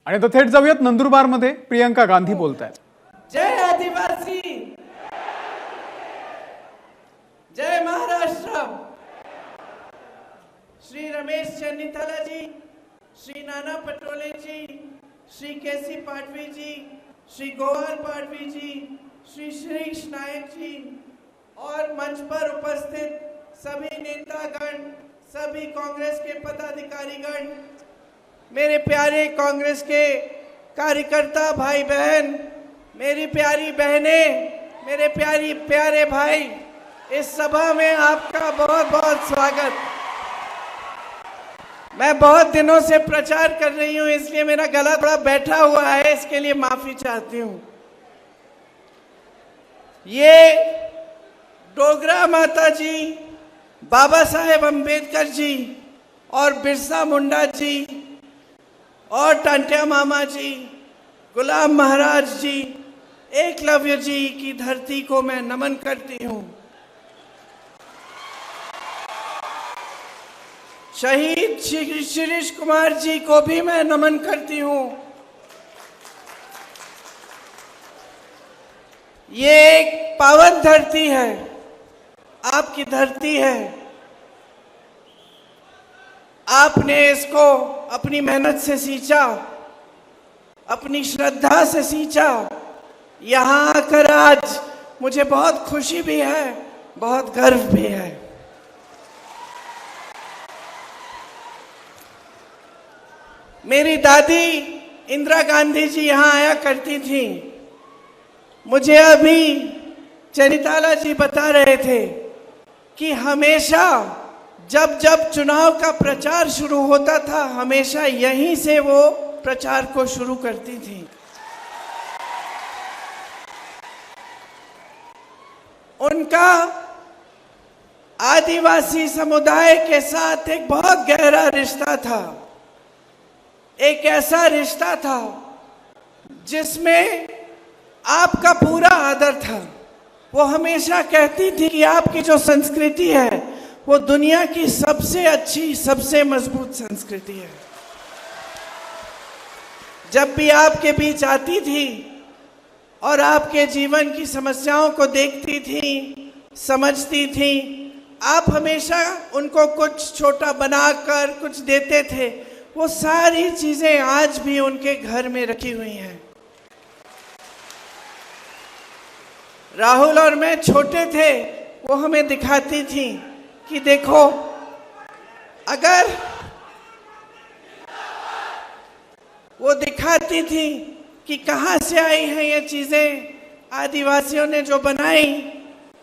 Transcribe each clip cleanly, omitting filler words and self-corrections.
आणि आता थेट जाऊयात नंदुरबारमध्ये प्रियंका गांधी बोलतायत। जय आदिवासी, जय महाराष्ट्र। श्री रमेश चन्नीथला जी, श्री नाना पटोले जी, श्री केसी पाटवी जी, श्री गोपाल पाटवी जी, श्री श्रीश नायक जी और मंच पर उपस्थित सभी नेतागण, सभी कांग्रेस के पदाधिकारीगण, मेरे प्यारे कांग्रेस के कार्यकर्ता भाई बहन, मेरी प्यारी बहनें, मेरे प्यारे भाई, इस सभा में आपका बहुत बहुत स्वागत। मैं बहुत दिनों से प्रचार कर रही हूं, इसलिए मेरा गला थोड़ा बैठा हुआ है, इसके लिए माफी चाहती हूं। ये डोगरा माता जी, बाबा साहेब अम्बेडकर जी और बिरसा मुंडा जी और टांटिया मामा जी, गुलाम महाराज जी, एकलव्य जी की धरती को मैं नमन करती हूं। शहीद श्री शिरीष कुमार जी को भी मैं नमन करती हूं। ये एक पावन धरती है, आपकी धरती है। आपने इसको अपनी मेहनत से सींचा, अपनी श्रद्धा से सींचा। यहाँ आकर आज मुझे बहुत खुशी भी है, बहुत गर्व भी है। मेरी दादी इंदिरा गांधी जी यहाँ आया करती थी। मुझे अभी चन्नीथला जी बता रहे थे कि हमेशा जब जब चुनाव का प्रचार शुरू होता था, हमेशा यहीं से वो प्रचार को शुरू करती थी। उनका आदिवासी समुदाय के साथ एक बहुत गहरा रिश्ता था, एक ऐसा रिश्ता था जिसमें आपका पूरा आदर था। वो हमेशा कहती थी कि आपकी जो संस्कृति है वो दुनिया की सबसे अच्छी, सबसे मजबूत संस्कृति है। जब भी आपके बीच आती थी और आपके जीवन की समस्याओं को देखती थी, समझती थी, आप हमेशा उनको कुछ छोटा बनाकर कुछ देते थे। वो सारी चीजें आज भी उनके घर में रखी हुई हैं। राहुल और मैं छोटे थे, वो हमें दिखाती थी कि देखो, अगर वो दिखाती थी कि कहाँ से आई हैं ये चीजें आदिवासियों ने जो बनाई।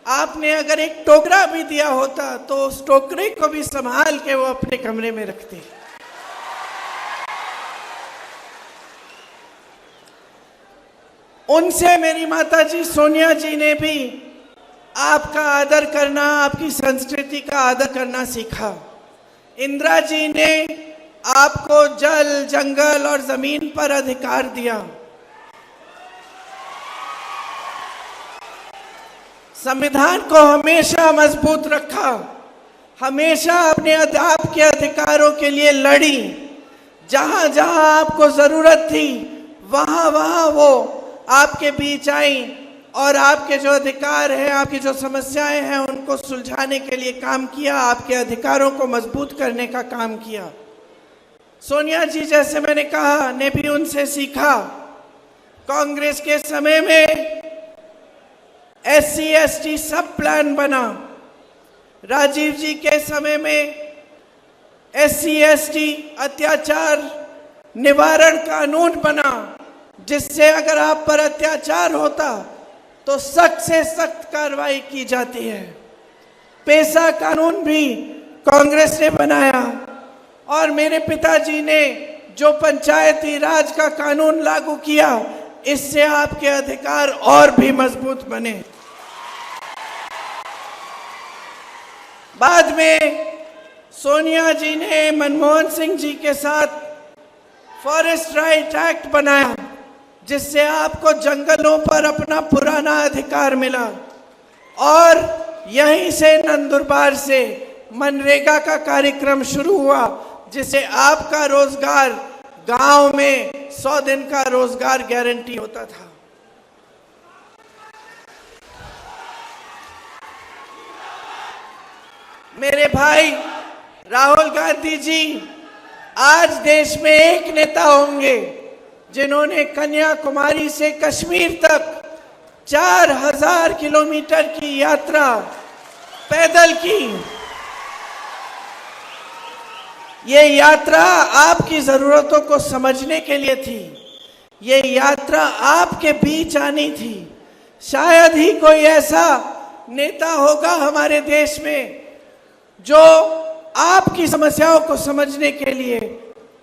आपने अगर एक टोकरा भी दिया होता तो उस टोकरे को भी संभाल के वो अपने कमरे में रखती। उनसे मेरी माता जी सोनिया जी ने भी आपका आदर करना, आपकी संस्कृति का आदर करना सीखा। इंदिरा जी ने आपको जल, जंगल और जमीन पर अधिकार दिया। संविधान को हमेशा मजबूत रखा, हमेशा अपने आपके अधिकारों के लिए लड़ी। जहां जहां आपको जरूरत थी वहां वहां वो आपके बीच आई और आपके जो अधिकार हैं, आपकी जो समस्याएं हैं, उनको सुलझाने के लिए काम किया, आपके अधिकारों को मजबूत करने का काम किया। सोनिया जी, जैसे मैंने कहा, ने भी उनसे सीखा। कांग्रेस के समय में SC ST सब प्लान बना। राजीव जी के समय में SC ST अत्याचार निवारण कानून बना, जिससे अगर आप पर अत्याचार होता तो सख्त से सख्त कार्रवाई की जाती है। पेशा कानून भी कांग्रेस ने बनाया और मेरे पिताजी ने जो पंचायती राज का कानून लागू किया, इससे आपके अधिकार और भी मजबूत बने। बाद में सोनिया जी ने मनमोहन सिंह जी के साथ फॉरेस्ट राइट एक्ट बनाया, जिससे आपको जंगलों पर अपना पुराना अधिकार मिला। और यहीं से नंदुरबार से मनरेगा का कार्यक्रम शुरू हुआ, जिससे आपका रोजगार गांव में 100 दिन का रोजगार गारंटी होता था। मेरे भाई राहुल गांधी जी, आज देश में एक नेता होंगे जिन्होंने कन्याकुमारी से कश्मीर तक 4000 किलोमीटर की यात्रा पैदल की। ये यात्रा आपकी जरूरतों को समझने के लिए थी। ये यात्रा आपके बीच आनी थी। शायद ही कोई ऐसा नेता होगा हमारे देश में जो आपकी समस्याओं को समझने के लिए,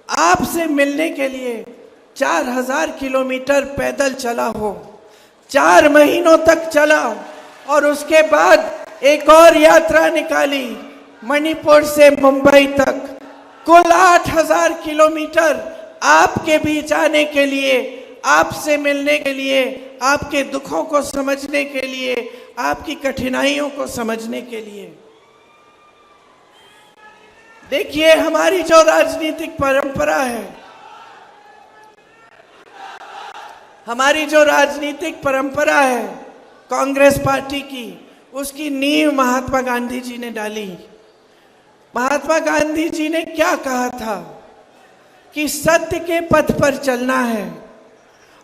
आपसे मिलने के लिए 4000 किलोमीटर पैदल चला हो, 4 महीनों तक चला और उसके बाद एक और यात्रा निकाली मणिपुर से मुंबई तक। कुल 8000 किलोमीटर आपके बीच आने के लिए, आपसे मिलने के लिए, आपके दुखों को समझने के लिए, आपकी कठिनाइयों को समझने के लिए। देखिए, हमारी जो राजनीतिक परंपरा है, हमारी जो राजनीतिक परंपरा है कांग्रेस पार्टी की, उसकी नींव महात्मा गांधी जी ने डाली। महात्मा गांधी जी ने क्या कहा था कि सत्य के पथ पर चलना है,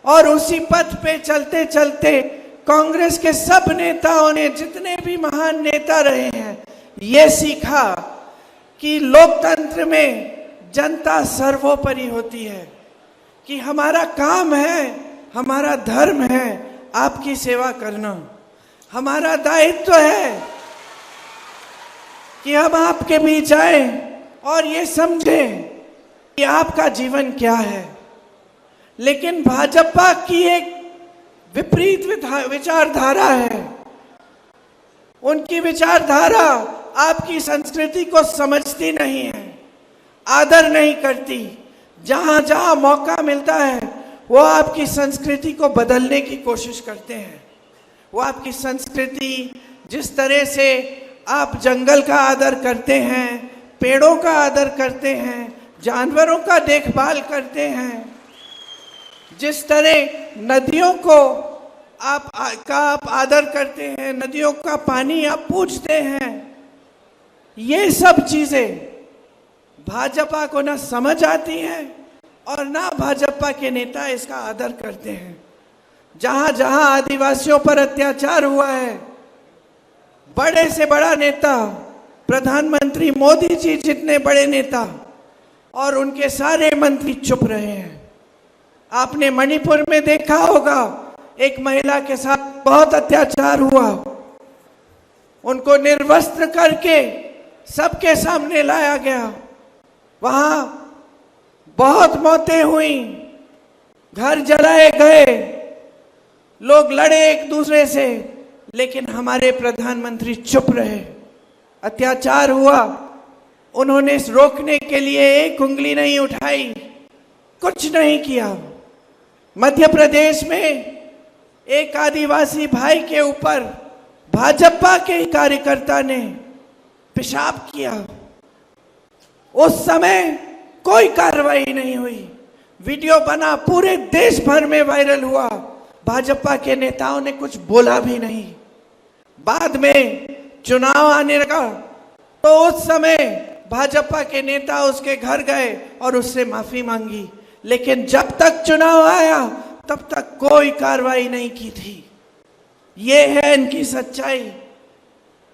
और उसी पथ पे चलते चलते कांग्रेस के सब नेताओं ने, जितने भी महान नेता रहे हैं, ये सीखा कि लोकतंत्र में जनता सर्वोपरि होती है, कि हमारा काम है, हमारा धर्म है आपकी सेवा करना। हमारा दायित्व है कि हम आपके बीच आए और ये समझें कि आपका जीवन क्या है। लेकिन भाजपा की एक विपरीत विचारधारा है। उनकी विचारधारा आपकी संस्कृति को समझती नहीं है, आदर नहीं करती। जहां जहां मौका मिलता है वो आपकी संस्कृति को बदलने की कोशिश करते हैं। वो आपकी संस्कृति, जिस तरह से आप जंगल का आदर करते हैं, पेड़ों का आदर करते हैं, जानवरों का देखभाल करते हैं, जिस तरह नदियों को आप आदर करते हैं, नदियों का पानी आप पूजते हैं, ये सब चीजें भाजपा को ना समझ आती हैं और ना भाजपा के नेता इसका आदर करते हैं। जहां जहां आदिवासियों पर अत्याचार हुआ है, बड़े से बड़ा नेता, प्रधानमंत्री मोदी जी जितने बड़े नेता और उनके सारे मंत्री चुप रहे हैं। आपने मणिपुर में देखा होगा, एक महिला के साथ बहुत अत्याचार हुआ, उनको निर्वस्त्र करके सबके सामने लाया गया। वहां बहुत मौतें हुई, घर जलाए गए, लोग लड़े एक दूसरे से, लेकिन हमारे प्रधानमंत्री चुप रहे। अत्याचार हुआ, उन्होंने रोकने के लिए एक उंगली नहीं उठाई, कुछ नहीं किया। मध्य प्रदेश में एक आदिवासी भाई के ऊपर भाजपा के कार्यकर्ता ने पेशाब किया, उस समय कोई कार्रवाई नहीं हुई। वीडियो बना, पूरे देश भर में वायरल हुआ, भाजपा के नेताओं ने कुछ बोला भी नहीं। बाद में चुनाव आने लगा तो उस समय भाजपा के नेता उसके घर गए और उससे माफी मांगी, लेकिन जब तक चुनाव आया तब तक कोई कार्रवाई नहीं की थी। ये है इनकी सच्चाई।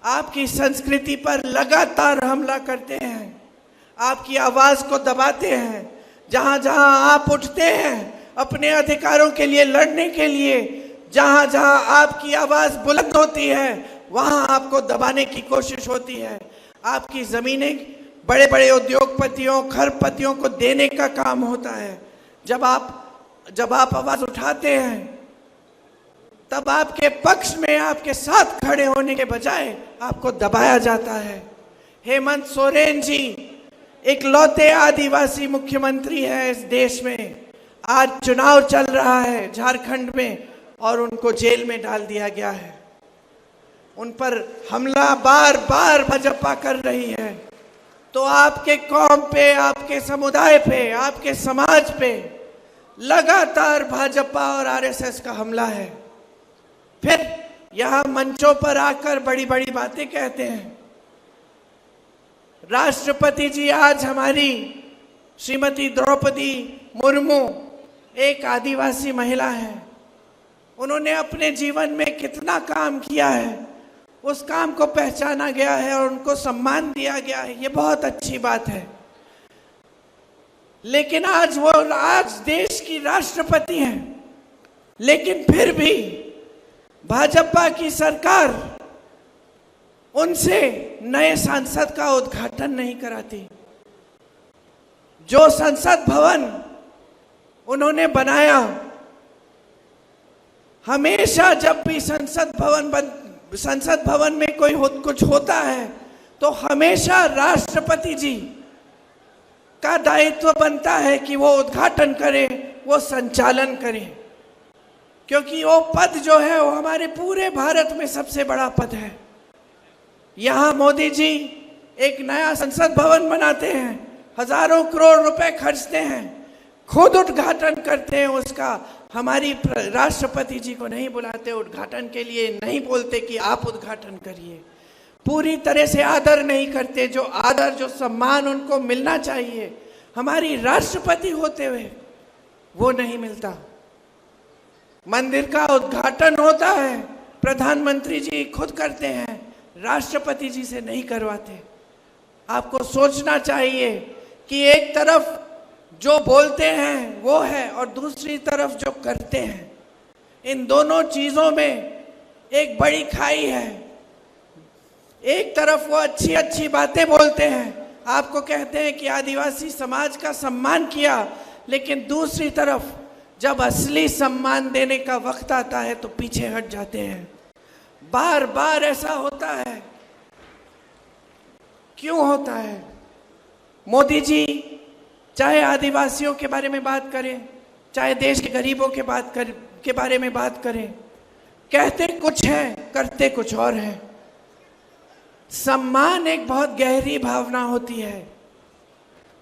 आपकी संस्कृति पर लगातार हमला करते हैं, आपकी आवाज को दबाते हैं। जहां जहां आप उठते हैं अपने अधिकारों के लिए लड़ने के लिए, जहां जहां आपकी आवाज बुलंद होती है, वहां आपको दबाने की कोशिश होती है। आपकी जमीनें बड़े बड़े उद्योगपतियों, खरपतियों को देने का काम होता है। जब आप आवाज उठाते हैं तब आपके पक्ष में, आपके साथ खड़े होने के बजाय आपको दबाया जाता है। हेमंत सोरेन जी एक लौते आदिवासी मुख्यमंत्री है इस देश में। आज चुनाव चल रहा है झारखंड में और उनको जेल में डाल दिया गया है। उन पर हमला बार बार भाजपा कर रही है। तो आपके कौम पे, आपके समुदाय पे, आपके समाज पे लगातार भाजपा और आरएसएस का हमला है। फिर यहां मंचों पर आकर बड़ी बड़ी बातें कहते हैं। राष्ट्रपति जी आज हमारी श्रीमती द्रौपदी मुर्मू एक आदिवासी महिला है। उन्होंने अपने जीवन में कितना काम किया है, उस काम को पहचाना गया है और उनको सम्मान दिया गया है। ये बहुत अच्छी बात है। लेकिन आज वो देश की राष्ट्रपति हैं, लेकिन फिर भी भाजपा की सरकार उनसे नए संसद का उद्घाटन नहीं कराती। जो संसद भवन उन्होंने बनाया, हमेशा जब भी संसद भवन में कोई कुछ होता है तो हमेशा राष्ट्रपति जी का दायित्व बनता है कि वो उद्घाटन करें, वो संचालन करें, क्योंकि वो पद जो है वो हमारे पूरे भारत में सबसे बड़ा पद है। यहाँ मोदी जी एक नया संसद भवन बनाते हैं, हजारों करोड़ रुपए खर्चते हैं, खुद उद्घाटन करते हैं उसका। हमारी राष्ट्रपति जी को नहीं बुलाते उद्घाटन के लिए, नहीं बोलते कि आप उद्घाटन करिए। पूरी तरह से आदर नहीं करते, जो आदर, जो सम्मान उनको मिलना चाहिए हमारी राष्ट्रपति होते हुए, वो नहीं मिलता। मंदिर का उद्घाटन होता है, प्रधानमंत्री जी खुद करते हैं, राष्ट्रपति जी से नहीं करवाते। आपको सोचना चाहिए कि एक तरफ जो बोलते हैं वो है और दूसरी तरफ जो करते हैं, इन दोनों चीजों में एक बड़ी खाई है। एक तरफ वो अच्छी अच्छी बातें बोलते हैं, आपको कहते हैं कि आदिवासी समाज का सम्मान किया, लेकिन दूसरी तरफ जब असली सम्मान देने का वक्त आता है तो पीछे हट जाते हैं। बार बार ऐसा होता है। क्यों होता है? मोदी जी चाहे आदिवासियों के बारे में बात करें, चाहे देश के गरीबों के बारे में बात करें, कहते कुछ है, करते कुछ और है। सम्मान एक बहुत गहरी भावना होती है।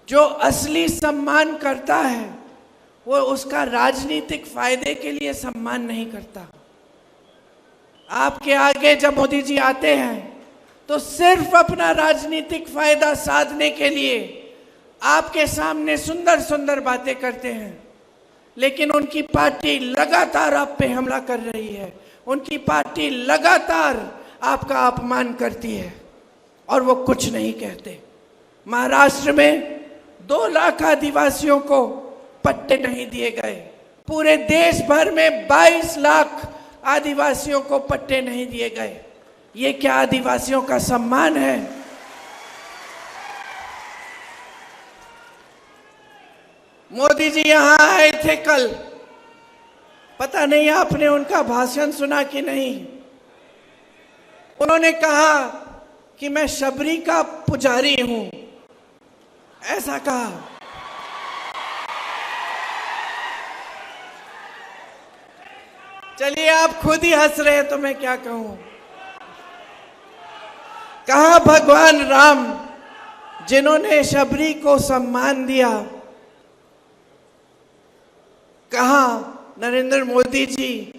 जो असली सम्मान करता है वो उसका राजनीतिक फायदे के लिए सम्मान नहीं करता। आपके आगे जब मोदी जी आते हैं तो सिर्फ अपना राजनीतिक फायदा साधने के लिए आपके सामने सुंदर सुंदर बातें करते हैं, लेकिन उनकी पार्टी लगातार आप पे हमला कर रही है। उनकी पार्टी लगातार आपका अपमान करती है और वो कुछ नहीं कहते। महाराष्ट्र में 2 लाख आदिवासियों को पट्टे नहीं दिए गए। पूरे देश भर में 22 लाख आदिवासियों को पट्टे नहीं दिए गए। ये क्या आदिवासियों का सम्मान है? मोदी जी यहां आए थे कल, पता नहीं आपने उनका भाषण सुना कि नहीं। उन्होंने कहा कि मैं शबरी का पुजारी हूं, ऐसा कहा। चलिए आप खुद ही हंस रहे हैं तो मैं क्या कहूं। कहा भगवान राम जिन्होंने शबरी को सम्मान दिया, कहा नरेंद्र मोदी जी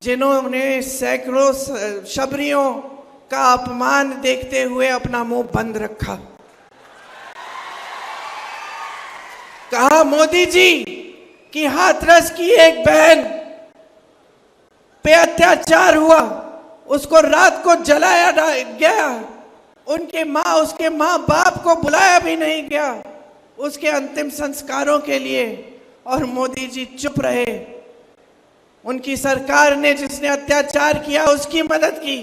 जिन्होंने सैकड़ों शबरियों का अपमान देखते हुए अपना मुंह बंद रखा। कहा मोदी जी कि हाथरस की एक बहन पे अत्याचार हुआ, उसको रात को जलाया गया, उसके माँ बाप को बुलाया भी नहीं गया उसके अंतिम संस्कारों के लिए, और मोदी जी चुप रहे। उनकी सरकार ने जिसने अत्याचार किया उसकी मदद की।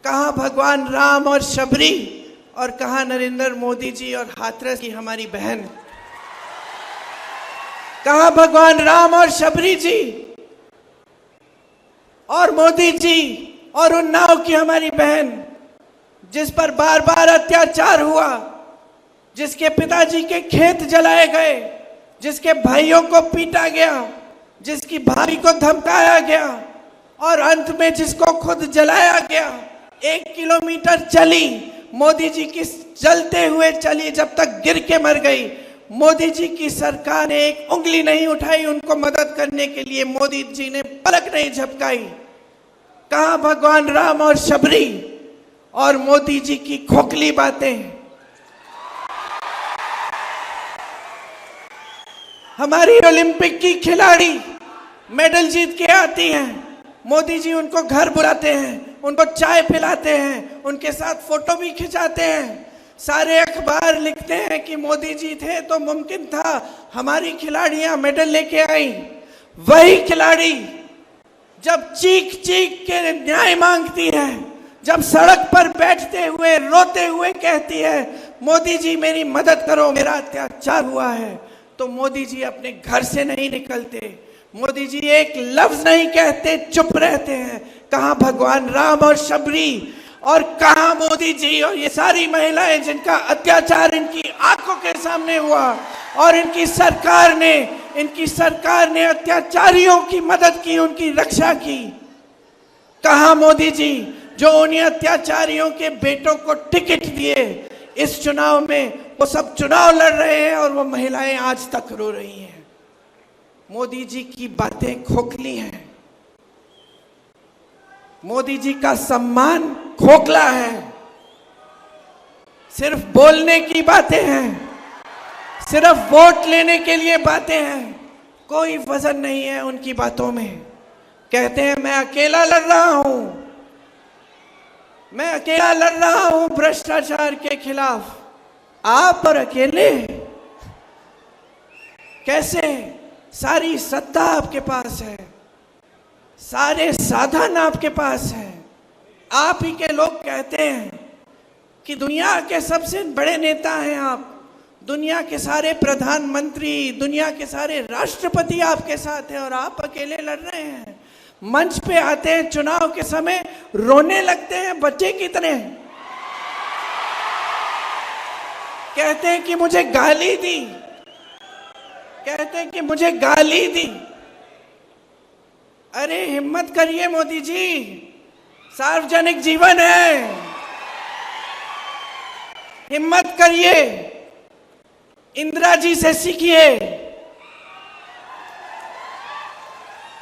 कहा भगवान राम और शबरी, और कहा नरेंद्र मोदी जी और हाथरस की हमारी बहन। कहा भगवान राम और शबरी जी और मोदी जी और उन्नाव की हमारी बहन, जिस पर बार बार अत्याचार हुआ, जिसके पिताजी के खेत जलाए गए, जिसके भाइयों को पीटा गया, जिसकी भाभी को धमकाया गया और अंत में जिसको खुद जलाया गया। 1 किलोमीटर चली, मोदी जी की जलते हुए चली जब तक गिर के मर गई। मोदी जी की सरकार ने एक उंगली नहीं उठाई उनको मदद करने के लिए। मोदी जी ने पलक नहीं झपकाई। कहां भगवान राम और शबरी और मोदी जी की खोखली बातें। हमारी ओलंपिक की खिलाड़ी मेडल जीत के आती हैं, मोदी जी उनको घर बुलाते हैं, उनको चाय पिलाते हैं, उनके साथ फोटो भी खिंचाते हैं। सारे अखबार लिखते हैं कि मोदी जी थे तो मुमकिन था हमारी खिलाड़ियां मेडल लेके आई। वही खिलाड़ी जब चीख चीख के न्याय मांगती है, जब सड़क पर बैठते हुए रोते हुए कहती है मोदी जी मेरी मदद करो, मेरा अत्याचार हुआ है, तो मोदी जी अपने घर से नहीं निकलते। मोदी जी एक लफ्ज नहीं कहते, चुप रहते हैं। कहां भगवान राम और शबरी, और कहां मोदी जी और ये सारी महिलाएं जिनका अत्याचार इनकी आंखों के सामने हुआ और इनकी सरकार ने अत्याचारियों की मदद की, उनकी रक्षा की। कहां मोदी जी जो उन्हीं अत्याचारियों के बेटों को टिकट दिए इस चुनाव में, वो सब चुनाव लड़ रहे हैं और वो महिलाएं आज तक रो रही हैं। मोदी जी की बातें खोखली हैं। मोदी जी का सम्मान खोखला है। सिर्फ बोलने की बातें हैं, सिर्फ वोट लेने के लिए बातें हैं, कोई वजन नहीं है उनकी बातों में। कहते हैं मैं अकेला लड़ रहा हूं, मैं अकेला लड़ रहा हूं भ्रष्टाचार के खिलाफ। आप और अकेले कैसे? सारी सत्ता आपके पास है, सारे साधन आपके पास है। आप ही के लोग कहते हैं कि दुनिया के सबसे बड़े नेता हैं आप, दुनिया के सारे प्रधानमंत्री, दुनिया के सारे राष्ट्रपति आपके साथ हैं और आप अकेले लड़ रहे हैं। मंच पे आते हैं चुनाव के समय, रोने लगते हैं बच्चे की तरह। कहते हैं कि मुझे गाली दी, कहते हैं कि मुझे गाली दी। अरे हिम्मत करिए मोदी जी, सार्वजनिक जीवन है, हिम्मत करिए, इंदिरा जी से सीखिए।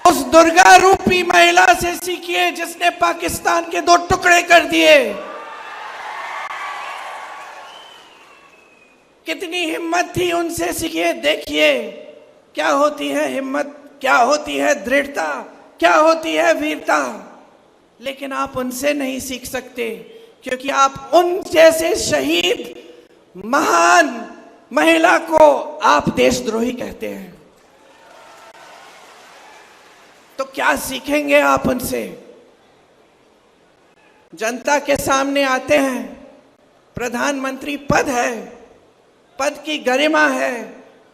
उस दुर्गा रूपी महिला से सीखिए जिसने पाकिस्तान के 2 टुकड़े कर दिए। कितनी हिम्मत थी, उनसे सीखिए। देखिए क्या होती है हिम्मत, क्या होती है दृढ़ता, क्या होती है वीरता। लेकिन आप उनसे नहीं सीख सकते क्योंकि आप उन जैसे शहीद महान महिला को आप देशद्रोही कहते हैं। तो क्या सीखेंगे आप उनसे? जनता के सामने आते हैं, प्रधानमंत्री पद है, पद की गरिमा है,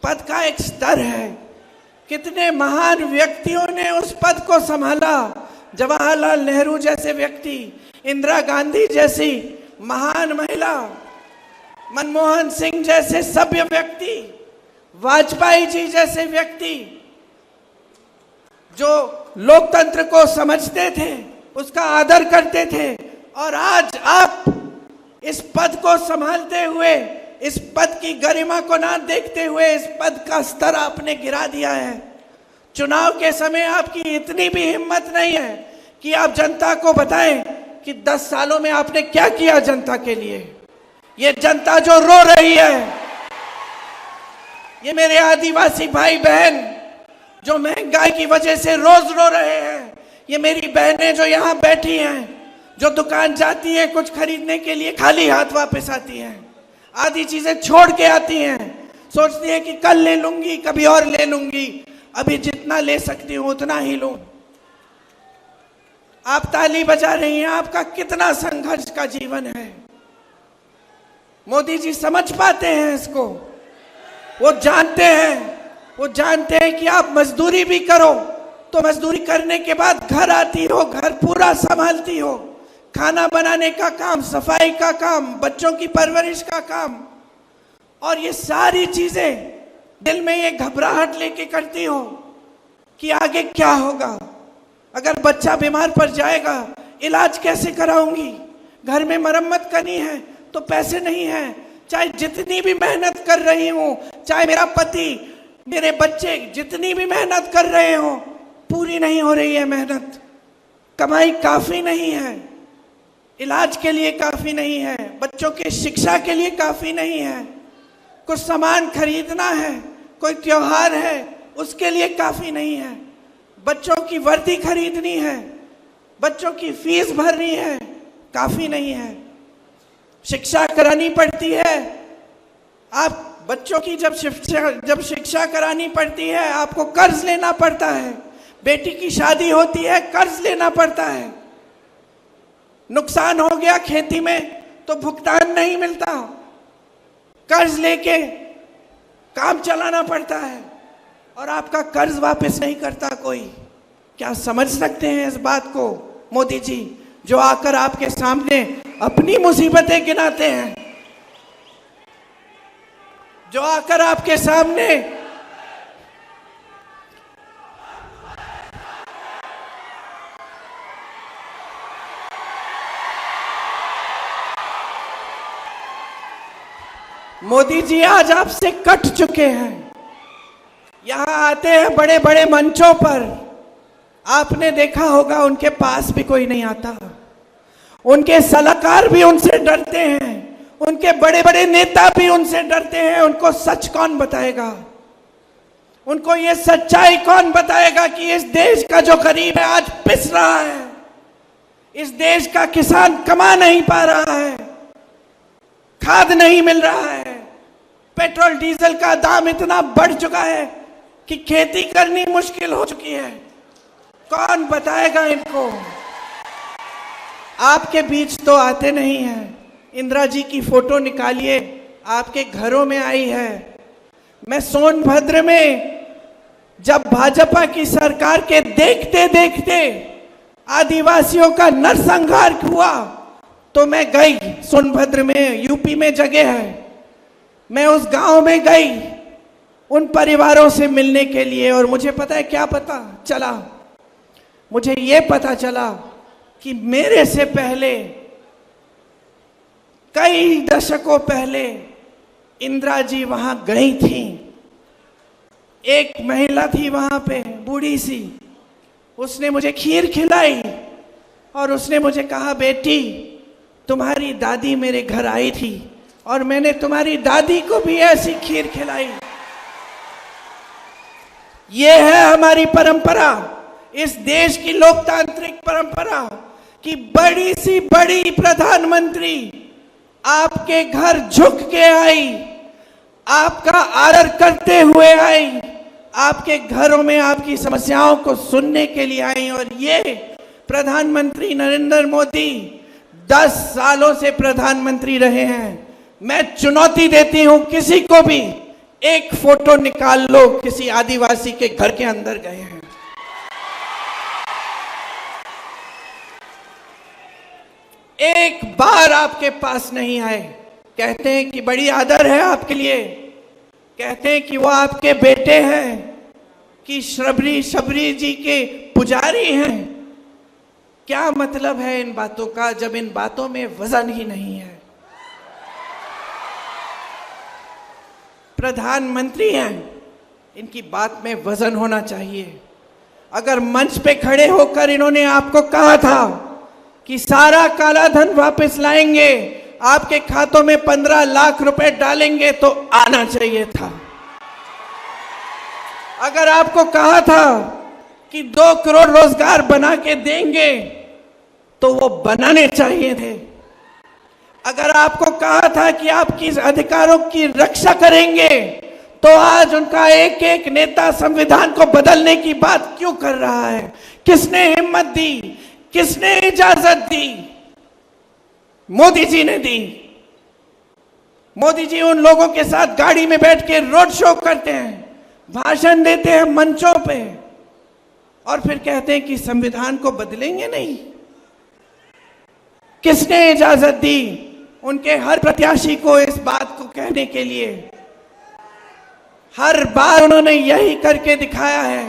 पद का एक स्तर है। कितने महान व्यक्तियों ने उस पद को संभाला। जवाहरलाल नेहरू जैसे व्यक्ति, इंदिरा गांधी जैसी महान महिला, मनमोहन सिंह जैसे सभ्य व्यक्ति, वाजपेयी जी जैसे व्यक्ति जो लोकतंत्र को समझते थे, उसका आदर करते थे। और आज आप इस पद को संभालते हुए, इस पद की गरिमा को ना देखते हुए इस पद का स्तर आपने गिरा दिया है। चुनाव के समय आपकी इतनी भी हिम्मत नहीं है कि आप जनता को बताएं कि 10 सालों में आपने क्या किया जनता के लिए। ये जनता जो रो रही है, ये मेरे आदिवासी भाई बहन जो महंगाई की वजह से रोज रो रहे हैं, ये मेरी बहनें जो यहाँ बैठी हैं, जो दुकान जाती हैं कुछ खरीदने के लिए खाली हाथ वापस आती हैं, आधी चीजें छोड़ के आती हैं, सोचती हैं कि कल ले लूंगी, कभी और ले लूंगी, अभी जितना ले सकती हूं उतना ही लूं। आप ताली बजा रही हैं, आपका कितना संघर्ष का जीवन है। मोदी जी समझ पाते हैं इसको, वो जानते हैं कि आप मजदूरी भी करो तो मजदूरी करने के बाद घर आती हो, घर पूरा संभालती हो, खाना बनाने का काम, सफाई का काम, बच्चों की परवरिश का काम, और ये सारी चीजें दिल में ये घबराहट लेके करती हो कि आगे क्या होगा। अगर बच्चा बीमार पड़ जाएगा, इलाज कैसे कराऊंगी, घर में मरम्मत करनी है, तो पैसे नहीं है। चाहे जितनी भी मेहनत कर रही हूं, चाहे मेरा पति, मेरे बच्चे जितनी भी मेहनत कर रहे हो, पूरी नहीं हो रही है मेहनत। कमाई काफी नहीं है, इलाज के लिए काफी नहीं है, बच्चों की शिक्षा के लिए काफी नहीं है, कुछ सामान खरीदना है, कोई त्योहार है उसके लिए काफी नहीं है, बच्चों की वर्दी खरीदनी है, बच्चों की फीस भरनी है, काफी नहीं है, शिक्षा करानी पड़ती है। आप बच्चों की जब शिक्षा करानी पड़ती है, आपको कर्ज लेना पड़ता है। बेटी की शादी होती है, कर्ज लेना पड़ता है। नुकसान हो गया खेती में तो भुगतान नहीं मिलता, कर्ज लेके काम चलाना पड़ता है और आपका कर्ज वापस नहीं करता कोई। क्या समझ सकते हैं इस बात को मोदी जी, जो आकर आपके सामने अपनी मुसीबतें गिनाते हैं, जो आकर आपके सामने मोदी जी आज आपसे कट चुके हैं। यहां आते हैं बड़े बड़े मंचों पर, आपने देखा होगा उनके पास भी कोई नहीं आता, उनके सलाहकार भी उनसे डरते हैं, उनके बड़े बड़े नेता भी उनसे डरते हैं। उनको सच कौन बताएगा? उनको ये सच्चाई कौन बताएगा कि इस देश का जो गरीब है आज पिस रहा है, इस देश का किसान कमा नहीं पा रहा है, खाद नहीं मिल रहा है, पेट्रोल डीजल का दाम इतना बढ़ चुका है कि खेती करनी मुश्किल हो चुकी है। कौन बताएगा इनको? आपके बीच तो आते नहीं हैं। इंदिरा जी की फोटो निकालिए, आपके घरों में आई है। मैं सोनभद्र में जब भाजपा की सरकार के देखते देखते आदिवासियों का नरसंहार हुआ तो मैं गई। सोनभद्र में यूपी में जगह है, मैं उस गांव में गई उन परिवारों से मिलने के लिए। और मुझे पता है क्या पता चला? मुझे ये पता चला कि मेरे से पहले, कई दशकों पहले इंदिरा जी वहां गई थी। एक महिला थी वहां पे, बूढ़ी सी, उसने मुझे खीर खिलाई और उसने मुझे कहा, बेटी तुम्हारी दादी मेरे घर आई थी और मैंने तुम्हारी दादी को भी ऐसी खीर खिलाई। ये है हमारी परंपरा, इस देश की लोकतांत्रिक परंपरा कि बड़ी सी बड़ी प्रधानमंत्री आपके घर झुक के आई, आपका आदर करते हुए आई, आपके घरों में आपकी समस्याओं को सुनने के लिए आई। और ये प्रधानमंत्री नरेंद्र मोदी 10 सालों से प्रधानमंत्री रहे हैं। मैं चुनौती देती हूं किसी को भी, एक फोटो निकाल लो किसी आदिवासी के घर के अंदर गए हैं। एक बार आपके पास नहीं आए। कहते हैं कि बड़ी आदर है आपके लिए, कहते हैं कि वो आपके बेटे हैं, कि शबरी जी के पुजारी हैं। क्या मतलब है इन बातों का जब इन बातों में वजन ही नहीं है? प्रधानमंत्री हैं, इनकी बात में वजन होना चाहिए। अगर मंच पे खड़े होकर इन्होंने आपको कहा था कि सारा काला धन वापस लाएंगे, आपके खातों में 15 लाख रुपए डालेंगे, तो आना चाहिए था। अगर आपको कहा था कि 2 करोड़ रोजगार बना के देंगे, तो वो बनाने चाहिए थे। अगर आपको कहा था कि आपकी अधिकारों की रक्षा करेंगे, तो आज उनका एक एक नेता संविधान को बदलने की बात क्यों कर रहा है? किसने हिम्मत दी? किसने इजाजत दी? मोदी जी ने दी। मोदी जी उन लोगों के साथ गाड़ी में बैठ के रोड शो करते हैं, भाषण देते हैं मंचों पे, और फिर कहते हैं कि संविधान को बदलेंगे नहीं। किसने इजाजत दी उनके हर प्रत्याशी को इस बात को कहने के लिए? हर बार उन्होंने यही करके दिखाया है।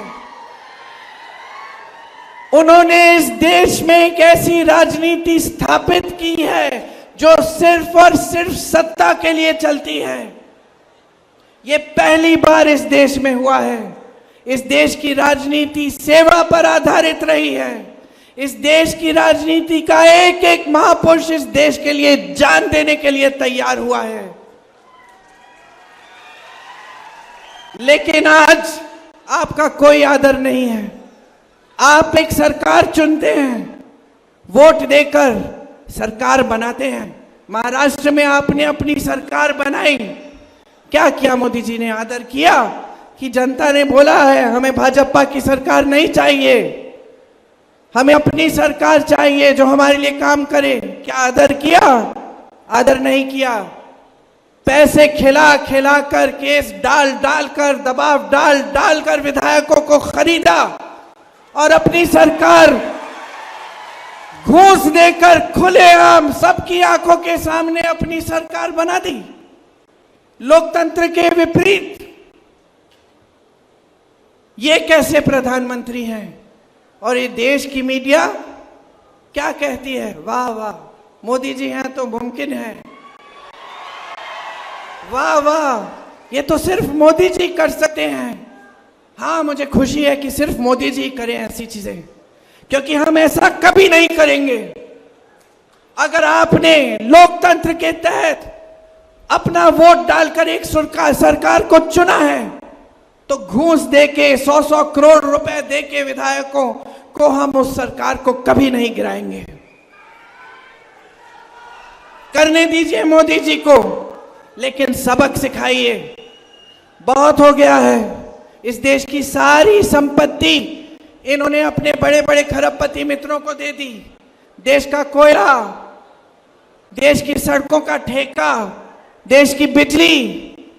उन्होंने इस देश में एक ऐसी राजनीति स्थापित की है जो सिर्फ और सिर्फ सत्ता के लिए चलती है। ये पहली बार इस देश में हुआ है। इस देश की राजनीति सेवा पर आधारित रही है। इस देश की राजनीति का एक एक महापुरुष इस देश के लिए जान देने के लिए तैयार हुआ है। लेकिन आज आपका कोई आदर नहीं है। आप एक सरकार चुनते हैं, वोट देकर सरकार बनाते हैं। महाराष्ट्र में आपने अपनी सरकार बनाई, क्या किया मोदी जी ने? आदर किया कि जनता ने बोला है हमें भाजपा की सरकार नहीं चाहिए, हमें अपनी सरकार चाहिए जो हमारे लिए काम करे। क्या आदर किया? आदर नहीं किया। पैसे खिला खिला कर, केस डाल डाल कर, दबाव डाल डाल कर विधायकों को खरीदा और अपनी सरकार घूस देकर खुलेआम सबकी आंखों के सामने अपनी सरकार बना दी, लोकतंत्र के विपरीत। ये कैसे प्रधानमंत्री हैं? और ये देश की मीडिया क्या कहती है? वाह वाह, मोदी जी हैं तो मुमकिन है। वाह वाह, ये तो सिर्फ मोदी जी कर सकते हैं। हाँ, मुझे खुशी है कि सिर्फ मोदी जी करें ऐसी चीजें, क्योंकि हम ऐसा कभी नहीं करेंगे। अगर आपने लोकतंत्र के तहत अपना वोट डालकर एक सरकार को चुना है, तो घूस देके 100-100 करोड़ रुपए देके विधायकों को हम उस सरकार को कभी नहीं गिराएंगे। करने दीजिए मोदी जी को, लेकिन सबक सिखाइए। बहुत हो गया है। इस देश की सारी संपत्ति इन्होंने अपने बड़े बड़े खरबपति मित्रों को दे दी। देश का कोयला, देश की सड़कों का ठेका, देश की बिजली,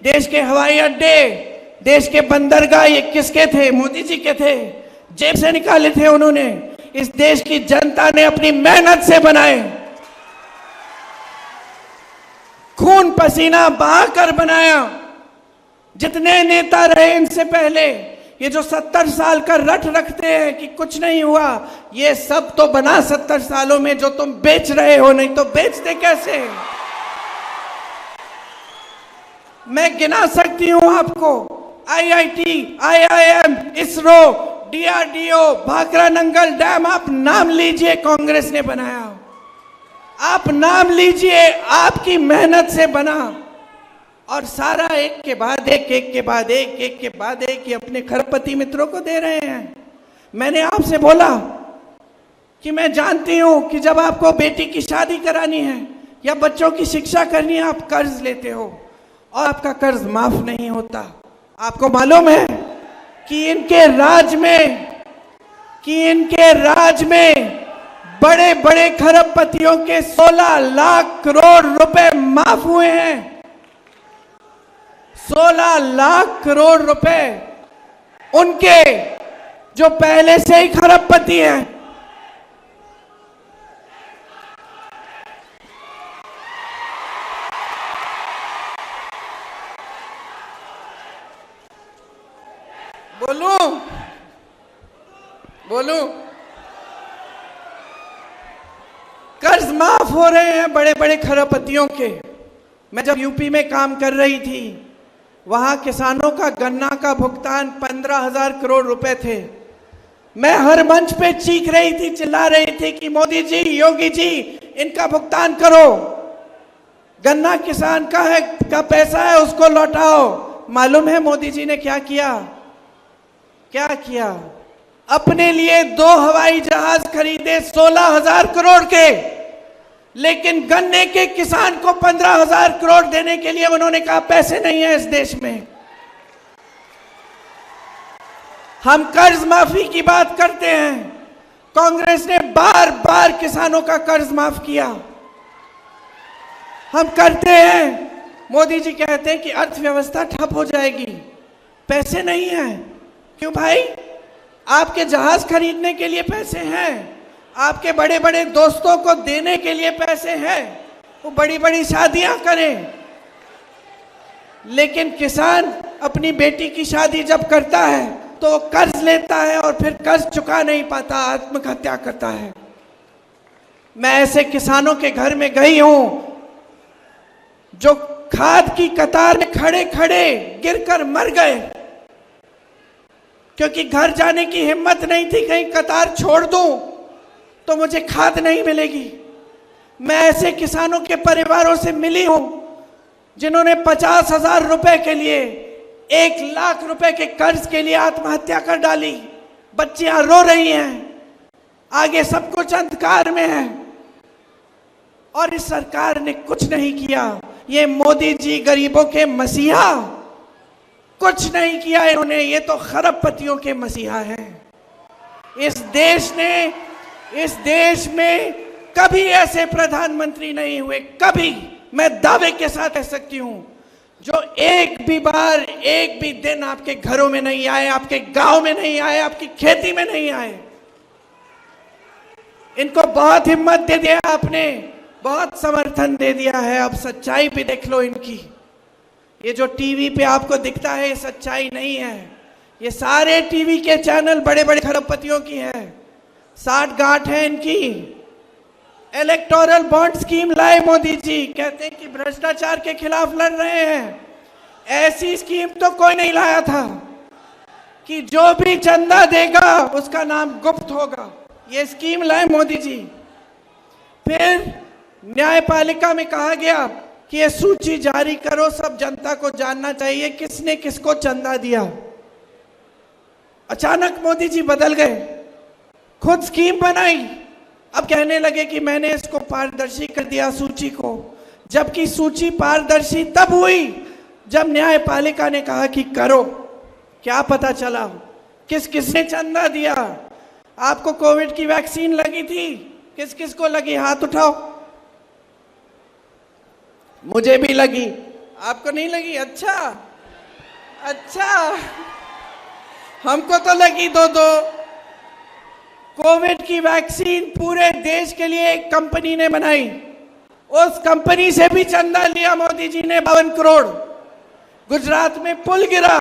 देश के हवाई अड्डे, देश के बंदरगाह, ये किसके थे? मोदी जी के थे। जेब से निकाले थे उन्होंने। इस देश की जनता ने अपनी मेहनत से बनाए, खून पसीना बहाकर बनाया। जितने नेता रहे इनसे पहले, ये जो 70 साल का रट रखते हैं कि कुछ नहीं हुआ, ये सब तो बना 70 सालों में जो तुम बेच रहे हो, नहीं तो बेचते कैसे? मैं गिना सकती हूं आपको। IIT, IIM, ISRO, DRDO, Bhakra Nangal dam, आप नाम लीजिए, कांग्रेस ने बनाया। आप नाम लीजिए, आपकी मेहनत से बना। और सारा एक के बाद एक, एक के बाद एक, एक के बाद एक, ये अपने खरबपति मित्रों को दे रहे हैं। मैंने आपसे बोला कि मैं जानती हूं कि जब आपको बेटी की शादी करानी है या बच्चों की शिक्षा करनी है, आप कर्ज लेते हो और आपका कर्ज माफ नहीं होता। आपको मालूम है कि इनके राज में बड़े बड़े खरबपतियों के 16 लाख करोड़ रुपए माफ हुए हैं। 16 लाख करोड़ रुपए उनके जो पहले से ही खरबपति हैं। बोलूं कर्ज माफ हो रहे हैं बड़े बड़े खरबपतियों के। मैं जब यूपी में काम कर रही थी, वहां किसानों का गन्ना का भुगतान 15,000 करोड़ रुपए थे। मैं हर मंच पे चीख रही थी, चिल्ला रही थी कि मोदी जी, योगी जी, इनका भुगतान करो। गन्ना किसान का पैसा है, उसको लौटाओ। मालूम है मोदी जी ने क्या किया? अपने लिए 2 हवाई जहाज खरीदे 16,000 करोड़ के, लेकिन गन्ने के किसान को 15,000 करोड़ देने के लिए उन्होंने कहा पैसे नहीं है इस देश में। हम कर्ज माफी की बात करते हैं, कांग्रेस ने बार बार किसानों का कर्ज माफ किया। हम करते हैं, मोदी जी कहते हैं कि अर्थव्यवस्था ठप हो जाएगी, पैसे नहीं है। क्यों भाई? आपके जहाज खरीदने के लिए पैसे हैं, आपके बड़े बड़े दोस्तों को देने के लिए पैसे हैं, वो बड़ी बड़ी शादियां करें। लेकिन किसान अपनी बेटी की शादी जब करता है तो कर्ज लेता है और फिर कर्ज चुका नहीं पाता, आत्महत्या करता है। मैं ऐसे किसानों के घर में गई हूं, जो खाद की कतार में खड़े खड़े गिरकर मर गए क्योंकि घर जाने की हिम्मत नहीं थी, कहीं कतार छोड़ दूं तो मुझे खाद नहीं मिलेगी। मैं ऐसे किसानों के परिवारों से मिली हूं जिन्होंने 50,000 रुपए के लिए, 1,00,000 रुपए के कर्ज के लिए आत्महत्या कर डाली। बच्चियां रो रही हैं, आगे सब कुछ अंधकार में है और इस सरकार ने कुछ नहीं किया। ये मोदी जी गरीबों के मसीहा, कुछ नहीं किया इन्होंने, ये तो खरबपतियों के मसीहा हैं। इस देश में कभी ऐसे प्रधानमंत्री नहीं हुए, कभी, मैं दावे के साथ कह सकती हूं, जो एक भी दिन आपके घरों में नहीं आए, आपके गांव में नहीं आए, आपकी खेती में नहीं आए। इनको बहुत हिम्मत दे दिया आपने, बहुत समर्थन दे दिया है। अब सच्चाई भी देख लो इनकी। ये जो टीवी पे आपको दिखता है ये सच्चाई नहीं है। ये सारे टीवी के चैनल बड़े बड़े खरबपतियों की है, 60 गांठ है इनकी। इलेक्टोरल बॉन्ड स्कीम लाए मोदी जी, कहते हैं कि भ्रष्टाचार के खिलाफ लड़ रहे हैं। ऐसी स्कीम तो कोई नहीं लाया था कि जो भी चंदा देगा उसका नाम गुप्त होगा। ये स्कीम लाए मोदी जी। फिर न्यायपालिका में कहा गया कि ये सूची जारी करो, सब जनता को जानना चाहिए किसने किसको चंदा दिया। अचानक मोदी जी बदल गए, खुद स्कीम बनाई। अब कहने लगे कि मैंने इसको पारदर्शी कर दिया सूची को, जबकि सूची पारदर्शी तब हुई जब न्यायपालिका ने कहा कि करो। क्या पता चला किस किसने चंदा दिया? आपको कोविड की वैक्सीन लगी थी, किस किस को लगी? हाथ उठाओ। मुझे भी लगी, आपको नहीं लगी? अच्छा, हमको तो लगी दो। कोविड की वैक्सीन पूरे देश के लिए एक कंपनी ने बनाई, उस कंपनी से भी चंदा लिया मोदी जी ने, 52 करोड़। गुजरात में पुल गिरा,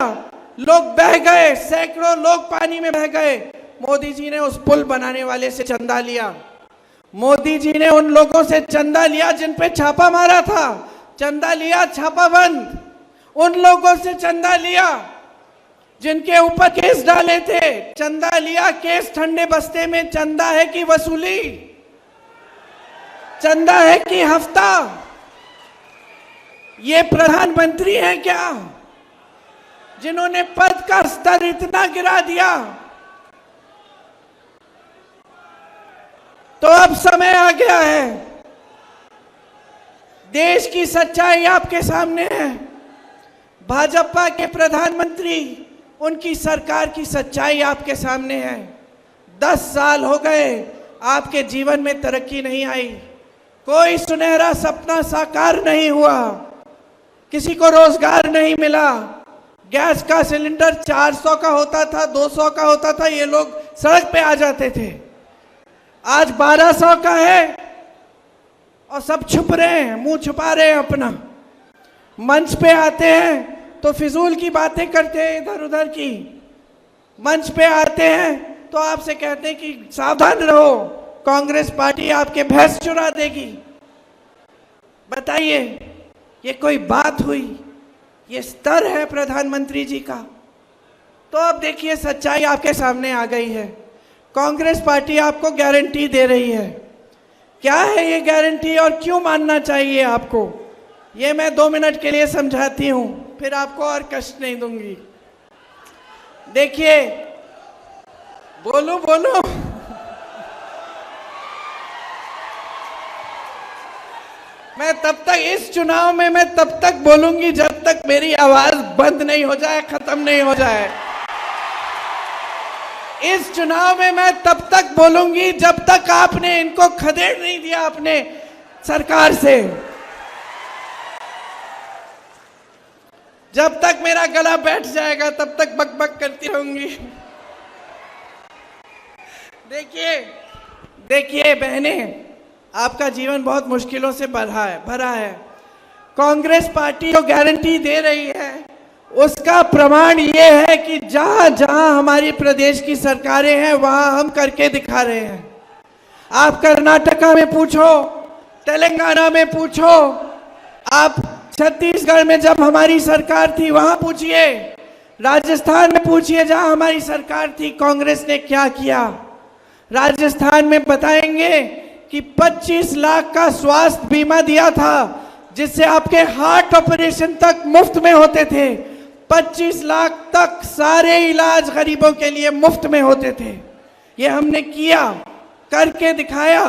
लोग बह गए, सैकड़ों लोग पानी में बह गए, मोदी जी ने उस पुल बनाने वाले से चंदा लिया। मोदी जी ने उन लोगों से चंदा लिया जिन पे छापा मारा था, चंदा लिया छापा बंद। उन लोगों से चंदा लिया जिनके ऊपर केस डाले थे, चंदा लिया। केस ठंडे बस्ते में चंदा है कि वसूली? चंदा है कि हफ्ता? ये प्रधानमंत्री हैं क्या जिन्होंने पद का स्तर इतना गिरा दिया? तो अब समय आ गया है, देश की सच्चाई आपके सामने है। भाजपा के प्रधानमंत्री, उनकी सरकार की सच्चाई आपके सामने है। 10 साल हो गए, आपके जीवन में तरक्की नहीं आई, कोई सुनहरा सपना साकार नहीं हुआ, किसी को रोजगार नहीं मिला। गैस का सिलेंडर 400 का होता था, 200 का होता था, ये लोग सड़क पे आ जाते थे। आज 1200 का है और सब छुप रहे हैं, मुंह छुपा रहे हैं अपना। मंच पे आते हैं तो फिजूल की बातें करते हैं, इधर उधर की। मंच पे आते हैं तो आपसे कहते हैं कि सावधान रहो, कांग्रेस पार्टी आपके भैंस चुरा देगी। बताइए, ये कोई बात हुई? ये स्तर है प्रधानमंत्री जी का? तो अब देखिए, सच्चाई आपके सामने आ गई है। कांग्रेस पार्टी आपको गारंटी दे रही है। क्या है ये गारंटी और क्यों मानना चाहिए आपको, ये मैं 2 मिनट के लिए समझाती हूं, फिर आपको और कष्ट नहीं दूंगी। देखिए, बोलो मैं तब तक इस चुनाव में मैं तब तक बोलूंगी जब तक मेरी आवाज बंद नहीं हो जाए, खत्म नहीं हो जाए। इस चुनाव में मैं तब तक बोलूंगी जब तक आपने इनको खदेड़ नहीं दिया अपने सरकार से। जब तक मेरा गला बैठ जाएगा तब तक बकबक करती रहूंगी। देखिए बहनें, आपका जीवन बहुत मुश्किलों से भरा है। कांग्रेस पार्टी जो गारंटी दे रही है उसका प्रमाण ये है कि जहां जहां हमारी प्रदेश की सरकारें हैं वहां हम करके दिखा रहे हैं। आप कर्नाटका में पूछो, तेलंगाना में पूछो, आप छत्तीसगढ़ में जब हमारी सरकार थी वहां पूछिए, राजस्थान में पूछिए जहां हमारी सरकार थी, कांग्रेस ने क्या किया। राजस्थान में बताएंगे कि 25 लाख का स्वास्थ्य बीमा दिया था, जिससे आपके हार्ट ऑपरेशन तक मुफ्त में होते थे। 25 लाख तक सारे इलाज गरीबों के लिए मुफ्त में होते थे। ये हमने किया, करके दिखाया,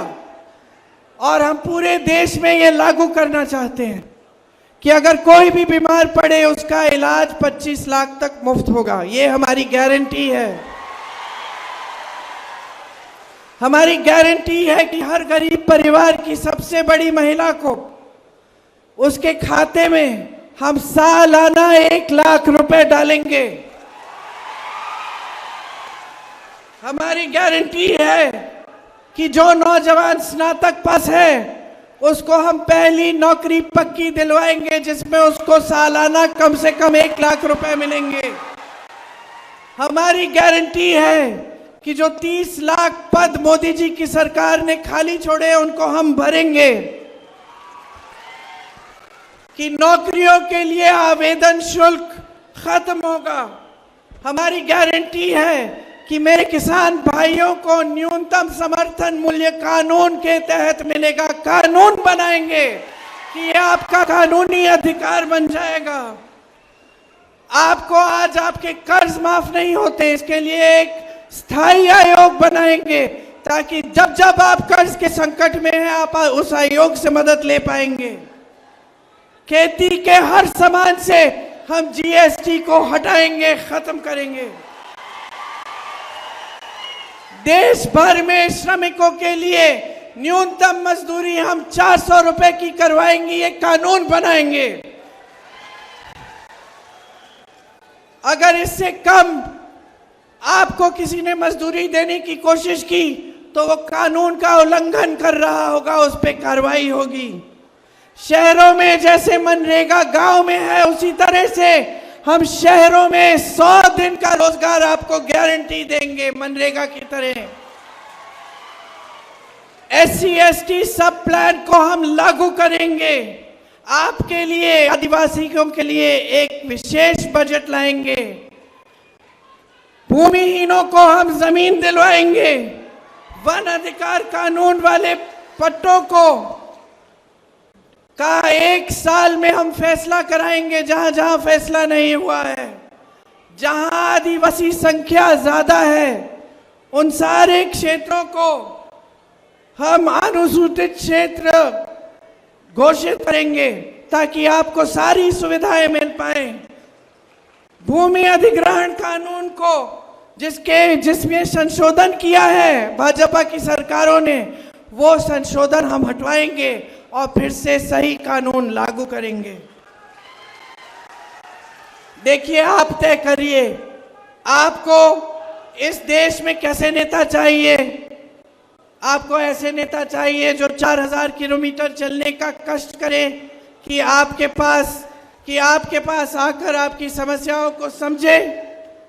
और हम पूरे देश में ये लागू करना चाहते हैं कि अगर कोई भी बीमार पड़े उसका इलाज 25 लाख तक मुफ्त होगा। ये हमारी गारंटी है। हमारी गारंटी है कि हर गरीब परिवार की सबसे बड़ी महिला को उसके खाते में हम सालाना 1 लाख रुपए डालेंगे। हमारी गारंटी है कि जो नौजवान स्नातक पास है उसको हम पहली नौकरी पक्की दिलवाएंगे, जिसमें उसको सालाना कम से कम 1 लाख रुपए मिलेंगे। हमारी गारंटी है कि जो 30 लाख पद मोदी जी की सरकार ने खाली छोड़े उनको हम भरेंगे, कि नौकरियों के लिए आवेदन शुल्क खत्म होगा। हमारी गारंटी है कि मेरे किसान भाइयों को न्यूनतम समर्थन मूल्य कानून के तहत मिलेगा। कानून बनाएंगे कि ये आपका कानूनी अधिकार बन जाएगा। आपको आज आपके कर्ज माफ नहीं होते, इसके लिए एक स्थायी आयोग बनाएंगे, ताकि जब जब आप कर्ज के संकट में हैं आप उस आयोग से मदद ले पाएंगे। खेती के हर सामान से हम जीएसटी को हटाएंगे, खत्म करेंगे। देश भर में श्रमिकों के लिए न्यूनतम मजदूरी हम 400 रुपए की करवाएंगे, ये कानून बनाएंगे। अगर इससे कम आपको किसी ने मजदूरी देने की कोशिश की तो वो कानून का उल्लंघन कर रहा होगा, उस पर कार्रवाई होगी। शहरों में जैसे मनरेगा गांव में है, उसी तरह से हम शहरों में 100 दिन का रोजगार आपको गारंटी देंगे, मनरेगा की तरह। SC ST सब प्लान को हम लागू करेंगे। आपके लिए, आदिवासियों के लिए एक विशेष बजट लाएंगे। भूमिहीनों को हम जमीन दिलवाएंगे। वन अधिकार कानून वाले पट्टों को का 1 साल में हम फैसला कराएंगे, जहां जहां फैसला नहीं हुआ है। जहां आदिवासी संख्या ज्यादा है उन सारे क्षेत्रों को हम अनुसूचित क्षेत्र घोषित करेंगे, ताकि आपको सारी सुविधाएं मिल पाए। भूमि अधिग्रहण कानून को जिसमें संशोधन किया है भाजपा की सरकारों ने, वो संशोधन हम हटवाएंगे और फिर से सही कानून लागू करेंगे। देखिए, आप तय करिए आपको इस देश में कैसे नेता चाहिए। आपको ऐसे नेता चाहिए जो 4000 किलोमीटर चलने का कष्ट करे, कि आपके पास आकर आपकी समस्याओं को समझे,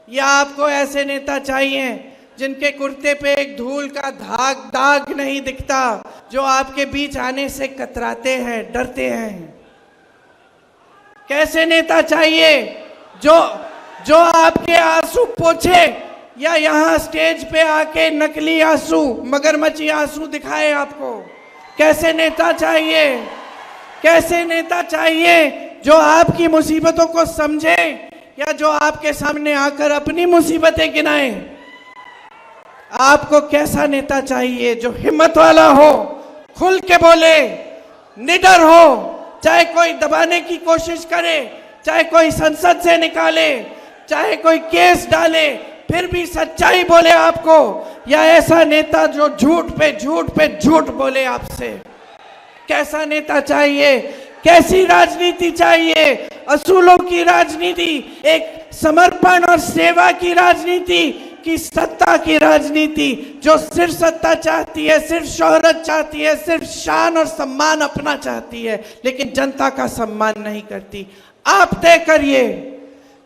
या आपको ऐसे नेता चाहिए जिनके कुर्ते पे एक धूल का दाग नहीं दिखता, जो आपके बीच आने से कतराते हैं, डरते हैं। कैसे नेता चाहिए जो आपके आंसू पोंछे, या यहाँ स्टेज पे आके नकली आंसू, मगरमच्छी आंसू दिखाए आपको। कैसे नेता चाहिए? कैसे नेता चाहिए जो आपकी मुसीबतों को समझे, या जो आपके सामने आकर अपनी मुसीबतें गिनाए? आपको कैसा नेता चाहिए? जो हिम्मत वाला हो, खुल के बोले, निडर हो, चाहे कोई दबाने की कोशिश करे, चाहे कोई संसद से निकाले, चाहे कोई केस डाले, फिर भी सच्चाई बोले आपको, या ऐसा नेता जो झूठ पे झूठ बोले आपसे? कैसा नेता चाहिए? कैसी राजनीति चाहिए? असूलों की राजनीति, एक समर्पण और सेवा की राजनीति, की सत्ता की राजनीति, जो सिर्फ सत्ता चाहती है, सिर्फ शोहरत चाहती है, सिर्फ शान और सम्मान अपना चाहती है, लेकिन जनता का सम्मान नहीं करती? आप तय करिए।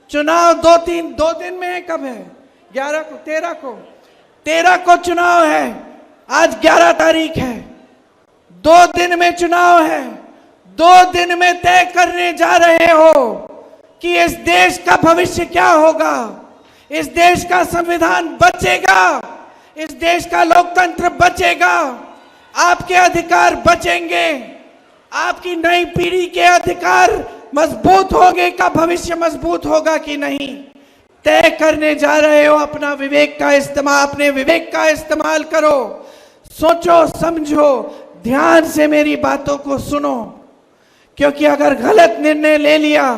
चुनाव 2 दिन में है। कब है? 11 को, 13 को चुनाव है। आज 11 तारीख है। 2 दिन में चुनाव है। 2 दिन में तय करने जा रहे हो कि इस देश का भविष्य क्या होगा, इस देश का संविधान बचेगा, इस देश का लोकतंत्र बचेगा, आपके अधिकार बचेंगे, आपकी नई पीढ़ी के अधिकार मजबूत होंगे का भविष्य मजबूत होगा कि नहीं, तय करने जा रहे हो। अपना विवेक का इस्तेमाल, अपने विवेक का इस्तेमाल करो, सोचो समझो, ध्यान से मेरी बातों को सुनो, क्योंकि अगर गलत निर्णय ले लिया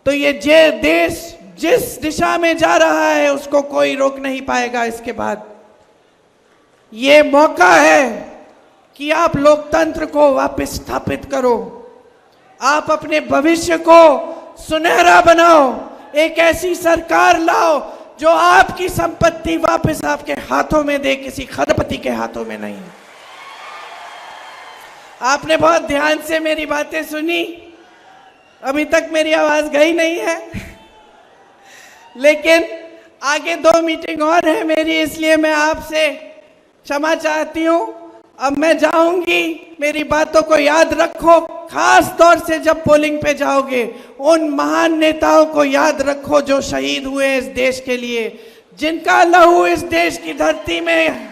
तो ये देश जिस दिशा में जा रहा है उसको कोई रोक नहीं पाएगा। इसके बाद ये मौका है कि आप लोकतंत्र को वापस स्थापित करो, आप अपने भविष्य को सुनहरा बनाओ, एक ऐसी सरकार लाओ जो आपकी संपत्ति वापस आपके हाथों में दे, किसी खरपति के हाथों में नहीं। आपने बहुत ध्यान से मेरी बातें सुनी, अभी तक मेरी आवाज गई नहीं है, लेकिन आगे 2 मीटिंग और है मेरी, इसलिए मैं आपसे क्षमा चाहती हूं। अब मैं जाऊंगी, मेरी बातों को याद रखो, खास तौर से जब पोलिंग पे जाओगे उन महान नेताओं को याद रखो जो शहीद हुए इस देश के लिए, जिनका लहू इस देश की धरती में।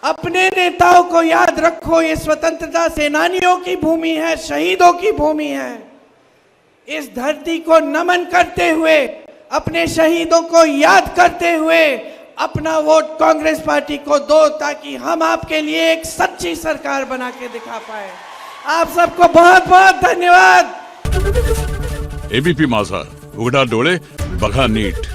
अपने नेताओं को याद रखो, ये स्वतंत्रता सेनानियों की भूमि है, शहीदों की भूमि है। इस धरती को नमन करते हुए, अपने शहीदों को याद करते हुए अपना वोट कांग्रेस पार्टी को दो, ताकि हम आपके लिए एक सच्ची सरकार बना के दिखा पाए। आप सबको बहुत बहुत धन्यवाद। एबीपी माझा, उघडा डोळे बघा नीट।